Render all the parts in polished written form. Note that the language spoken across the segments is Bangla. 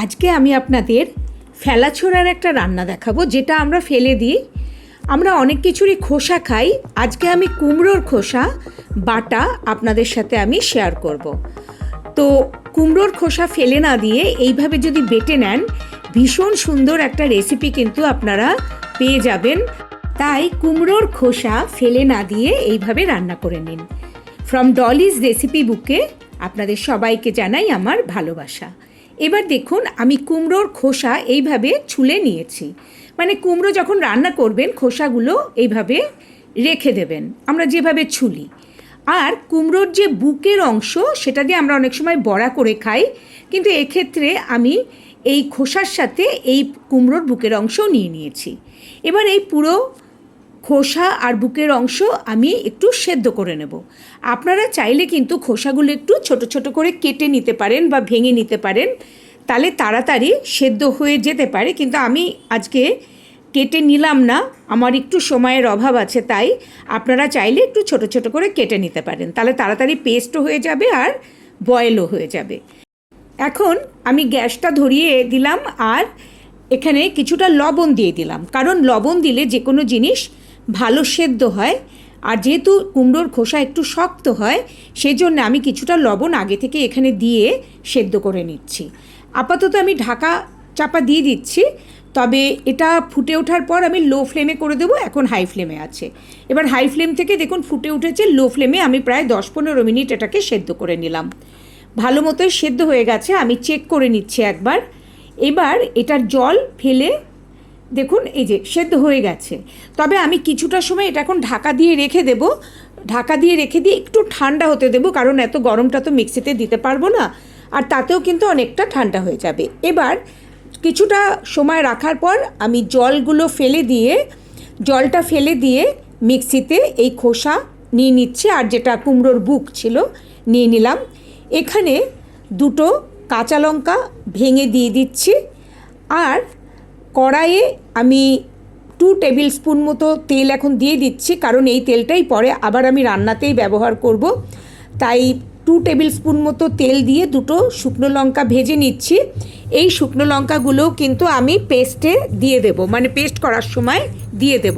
আজকে আমি আপনাদের ফেলাছোড়ার একটা রান্না দেখাবো, যেটা আমরা ফেলে দিই। আমরা অনেক কিছুরই খোসা খাই। আজকে আমি কুমড়োর খোসা বাটা আপনাদের সাথে আমি শেয়ার করব। তো কুমড়োর খোসা ফেলে না দিয়ে এইভাবে যদি বেটে নেন, ভীষণ সুন্দর একটা রেসিপি কিন্তু আপনারা পেয়ে যাবেন। তাই কুমড়োর খোসা ফেলে না দিয়ে এইভাবে রান্না করে নিন। ফ্রম ডলিজ রেসিপি বুকে আপনাদের সবাইকে জানাই আমার ভালোবাসা। এবার দেখুন, আমি কুমড়োর খোসা এইভাবে ছুলে নিয়েছি। মানে কুমড়ো যখন রান্না করবেন খোসাগুলো এইভাবে রেখে দেবেন, আমরা যেভাবে ছুলি। আর কুমড়োর যে বুকের অংশ, সেটা দিয়ে আমরা অনেক সময় বড়া করে খাই, কিন্তু এক্ষেত্রে আমি এই খোসার সাথে এই কুমড়োর বুকের অংশও নিয়ে নিয়েছি। এবার এই পুরো খোসা আর বুকের অংশ আমি একটু সেদ্ধ করে নেব। আপনারা চাইলে কিন্তু খোসাগুলো একটু ছোট ছোট করে কেটে নিতে পারেন বা ভেঙে নিতে পারেন, তাহলে তাড়াতাড়ি সেদ্ধ হয়ে যেতে পারে। কিন্তু আমি আজকে কেটে নিলাম না, আমার একটু সময়ের অভাব আছে, তাই আপনারা চাইলে একটু ছোট ছোট করে কেটে নিতে পারেন, তাহলে তাড়াতাড়ি পেস্টও হয়ে যাবে আর বয়েলও হয়ে যাবে। এখন আমি গ্যাসটা ধরিয়ে দিলাম আর এখানে কিছুটা লবণ দিয়ে দিলাম, কারণ লবণ দিলে যে কোনো জিনিস ভালো সেদ্ধ হয়। আর যেহেতু কুমড়োর খোসা একটু শক্ত হয়, সেই জন্য আমি কিছুটা লবণ আগে থেকে এখানে দিয়ে সেদ্ধ করে নিচ্ছি। আপাতত আমি ঢাকা চাপা দিয়ে দিচ্ছি, তবে এটা ফুটে ওঠার পর আমি লো ফ্লেমে করে দেবো। এখন হাই ফ্লেমে আছে। এবার হাই ফ্লেম থেকে দেখুন ফুটে উঠেছে, লো ফ্লেমে আমি প্রায় 10-15 মিনিট এটাকে সেদ্ধ করে নিলাম। ভালো মতোই সেদ্ধ হয়ে গেছে, আমি চেক করে নিচ্ছি একবার। এবার এটার জল ফেলে দেখুন এই যে সেদ্ধ হয়ে গেছে। তবে আমি কিছুটা সময় এটা এখন ঢাকা দিয়ে রেখে দেব। ঢাকা দিয়ে রেখে দিয়ে একটু ঠান্ডা হতে দেবো, কারণ এত গরমটা তো মিক্সিতে দিতে পারবো না, আর তাতেও কিন্তু অনেকটা ঠান্ডা হয়ে যাবে। এবার কিছুটা সময় রাখার পর আমি জলটা ফেলে দিয়ে মিক্সিতে এই খোসা নিয়ে নিচ্ছি, আর যেটা কুমড়োর বুক ছিল নিয়ে নিলাম। এখানে 2 কাঁচা লঙ্কা ভেঙে দিয়ে দিচ্ছি, আর কড়াইয়ে আমি 2 টেবিল স্পুন মতো তেল এখন দিয়ে দিচ্ছি, কারণ এই তেলটাই পরে আবার আমি রান্নাতেই ব্যবহার করব। তাই 2 টেবিল স্পুন মতো তেল দিয়ে 2 শুকনো লঙ্কা ভেজে নিচ্ছি। এই শুকনো লঙ্কাগুলোও কিন্তু আমি পেস্টে দিয়ে দেব, মানে পেস্ট করার সময় দিয়ে দেব।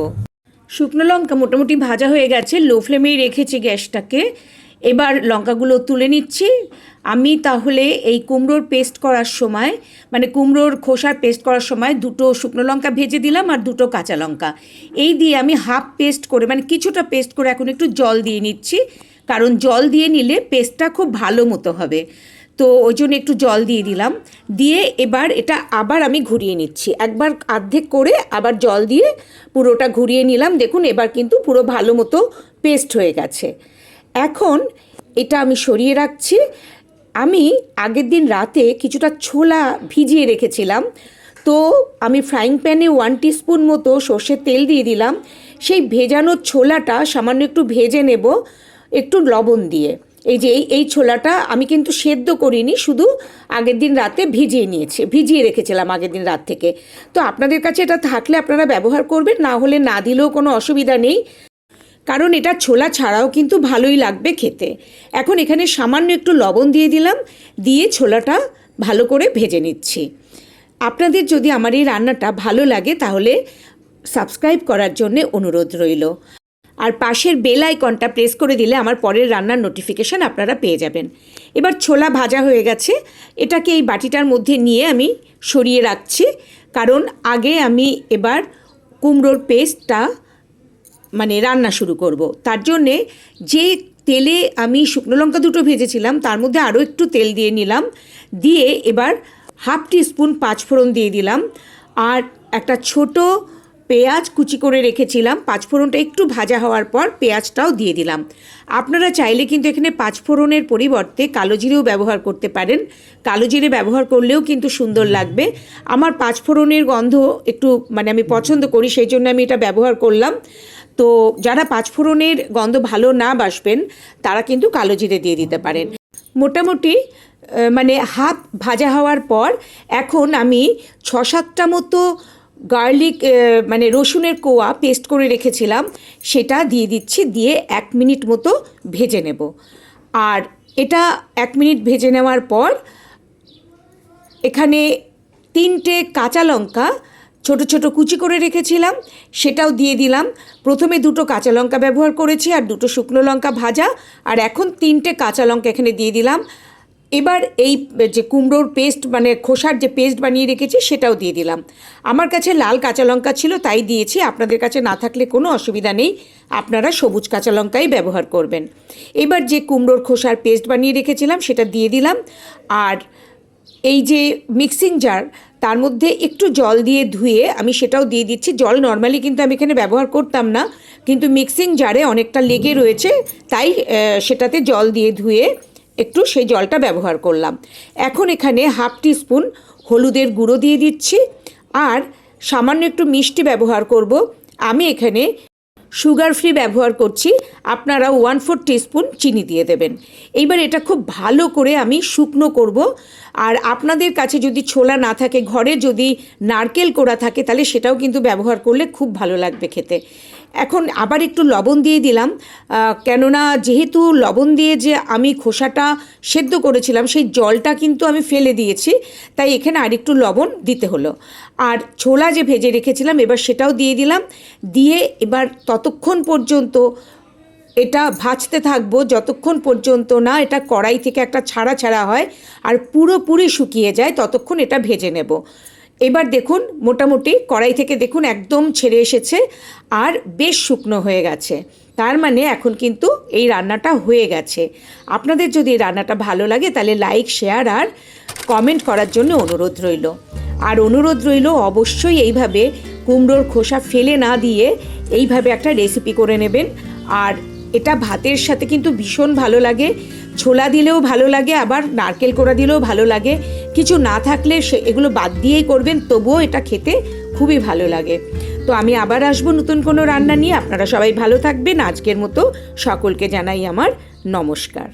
শুকনো লঙ্কা মোটামুটি ভাজা হয়ে গেছে, লো ফ্লেমেই রেখেছি গ্যাসটাকে। এবার লঙ্কাগুলো তুলে নিচ্ছি। আমি তাহলে এই কুমড়োর পেস্ট করার সময়, মানে কুমড়োর খোসার পেস্ট করার সময় 2 শুকনো লঙ্কা ভেজে দিলাম আর 2 কাঁচা লঙ্কা। এই দিয়ে আমি হাফ পেস্ট করে, মানে কিছুটা পেস্ট করে এখন একটু জল দিয়ে নিচ্ছি, কারণ জল দিয়ে নিলে পেস্টটা খুব ভালো মতো হবে। তো ওই জন্য একটু জল দিয়ে দিলাম। দিয়ে এবার এটা আবার আমি ঘুরিয়ে নিচ্ছি, একবার অর্ধেক করে আবার জল দিয়ে পুরোটা ঘুরিয়ে নিলাম। দেখুন এবার কিন্তু পুরো ভালো মতো পেস্ট হয়ে গেছে। এখন এটা আমি সরিয়ে রাখছি। আমি আগের দিন রাতে কিছুটা ছোলা ভিজিয়ে রেখেছিলাম, তো আমি ফ্রাইং প্যানে 1 টিস্পুন মতো সর্ষের তেল দিয়ে দিলাম। সেই ভেজানো ছোলাটা সামান্য একটু ভেজে নেব একটু লবণ দিয়ে। এই যে এই ছোলাটা আমি কিন্তু সেদ্ধ করিনি, শুধু আগের দিন রাতে ভিজিয়ে রেখেছিলাম আগের দিন রাত থেকে। তো আপনাদের কাছে এটা থাকলে আপনারা ব্যবহার করবেন, না হলে না দিলেও কোনো অসুবিধা নেই, কারণ এটা ছোলা ছাড়াও কিন্তু ভালোই লাগবে খেতে। এখন এখানে সামান্য একটু লবণ দিয়ে দিলাম, দিয়ে ছোলাটা ভালো করে ভেজে নিচ্ছি। আপনাদের যদি আমার এই রান্নাটা ভালো লাগে তাহলে সাবস্ক্রাইব করার জন্য অনুরোধ রইল, আর পাশের বেল আইকনটা প্রেস করে দিলে আমার পরের রান্নার নোটিফিকেশান আপনারা পেয়ে যাবেন। এবার ছোলা ভাজা হয়ে গেছে, এটাকে এই বাটিটার মধ্যে নিয়ে আমি সরিয়ে রাখছি, কারণ আগে আমি এবার কুমড়োর পেস্টটা মানে রান্না শুরু করব। তার জন্যে যে তেলে আমি শুকনো লঙ্কা 2 ভেজেছিলাম তার মধ্যে আরও একটু তেল দিয়ে নিলাম। দিয়ে এবার হাফ টিস্পুন পাঁচফোড়ন দিয়ে দিলাম, আর একটা ছোট পেঁয়াজ কুচি করে রেখেছিলাম। পাঁচফোড়নটা একটু ভাজা হওয়ার পর পেঁয়াজটাও দিয়ে দিলাম। আপনারা চাইলে কিন্তু এখানে পাঁচফোড়নের পরিবর্তে কালো জিরেও ব্যবহার করতে পারেন, কালো জিরে ব্যবহার করলেও কিন্তু সুন্দর লাগবে। আমার পাঁচফোড়নের গন্ধ একটু মানে আমি পছন্দ করি, সেই জন্য আমি এটা ব্যবহার করলাম। তো যারা পাঁচফোড়নের গন্ধ ভালো না বাসবেন তারা কিন্তু কালো জিরে দিয়ে দিতে পারেন। মোটামুটি মানে হাফ ভাজা হওয়ার পর এখন আমি 6-7টা মতো গার্লিক মানে রসুনের কোয়া পেস্ট করে রেখেছিলাম, সেটা দিয়ে দিচ্ছি। দিয়ে 1 মিনিট মতো ভেজে নেব। আর এটা 1 মিনিট ভেজে নেওয়ার পর এখানে 3টে কাঁচা লঙ্কা ছোট ছোট কুচি করে রেখেছিলাম, সেটাও দিয়ে দিলাম। প্রথমে 2টো কাঁচা লঙ্কা ব্যবহার করেছি আর 2টো শুকনো লঙ্কা ভাজা, আর এখন 3টে কাঁচা লঙ্কা এখানে দিয়ে দিলাম। এবার এই যে কুমড়োর পেস্ট মানে খোসার যে পেস্ট বানিয়ে রেখেছি সেটাও দিয়ে দিলাম। আমার কাছে লাল কাঁচা লঙ্কা ছিল তাই দিয়েছি, আপনাদের কাছে না থাকলে কোনো অসুবিধা নেই, আপনারা সবুজ কাঁচা লঙ্কাই ব্যবহার করবেন। এবার যে কুমড়োর খোসার পেস্ট বানিয়ে রেখেছিলাম সেটা দিয়ে দিলাম, আর এই যে মিক্সিং জার তার মধ্যে একটু জল দিয়ে ধুয়ে আমি সেটাও দিয়ে দিচ্ছি। জল নর্মালি কিন্তু আমি এখানে ব্যবহার করতাম না, কিন্তু মিক্সিং জারে অনেকটা লেগে রয়েছে তাই সেটাতে জল দিয়ে ধুয়ে একটু সেই জলটা ব্যবহার করলাম। এখন এখানে হাফ টিস্পুন হলুদের গুঁড়ো দিয়ে দিচ্ছি, আর সামান্য একটু মিষ্টি ব্যবহার করব। আমি এখানে সুগার ফ্রি ব্যবহার করছি, আপনারা 1/4 টিস্পুন চিনি দিয়ে দেবেন। এইবার এটা খুব ভালো করে আমি শুকনো করব। আর আপনাদের কাছে যদি ছোলা না থাকে, ঘরে যদি নারকেল কোড়া থাকে তাহলে সেটাও কিন্তু ব্যবহার করলে খুব ভালো লাগবে খেতে। এখন আবার একটু লবণ দিয়ে দিলাম, কেননা যেহেতু লবণ দিয়ে যে আমি খোসাটা সেদ্ধ করেছিলাম সেই জলটা কিন্তু আমি ফেলে দিয়েছি, তাই এখানে আরেকটু লবণ দিতে হলো। আর ছোলা যে ভেজে রেখেছিলাম এবার সেটাও দিয়ে দিলাম, দিয়ে এবার ততক্ষণ পর্যন্ত এটা ভাজতে থাকবো যতক্ষণ পর্যন্ত না এটা কড়াই থেকে একটা ছাড়া ছাড়া হয় আর পুরোপুরি শুকিয়ে যায়, ততক্ষণ এটা ভেজে নেব। এবার দেখুন মোটামুটি কড়াই থেকে দেখুন একদম ছেড়ে এসেছে আর বেশ শুকনো হয়ে গেছে, তার মানে এখন কিন্তু এই রান্নাটা হয়ে গেছে। আপনাদের যদি এই রান্নাটা ভালো লাগে তাহলে লাইক, শেয়ার আর কমেন্ট করার জন্য অনুরোধ রইল। আর অনুরোধ রইল অবশ্যই এইভাবে কুমড়োর খোসা ফেলে না দিয়ে এইভাবে একটা রেসিপি করে নেবেন। আর এটা ভাতের সাথে কিন্তু ভীষণ ভালো লাগে, ছোলা দিলেও ভালো লাগে, আবার নারকেল কোড়া দিলেও ভালো লাগে। কিছু না থাকলে এগুলো বাদ দিয়েই করবেন, তবুও এটা খেতে খুবই ভালো লাগে। তো আমি আবার আসবো নতুন কোনো রান্না নিয়ে। আপনারা সবাই ভালো থাকবেন। আজকের মতো সকলকে জানাই আমার নমস্কার।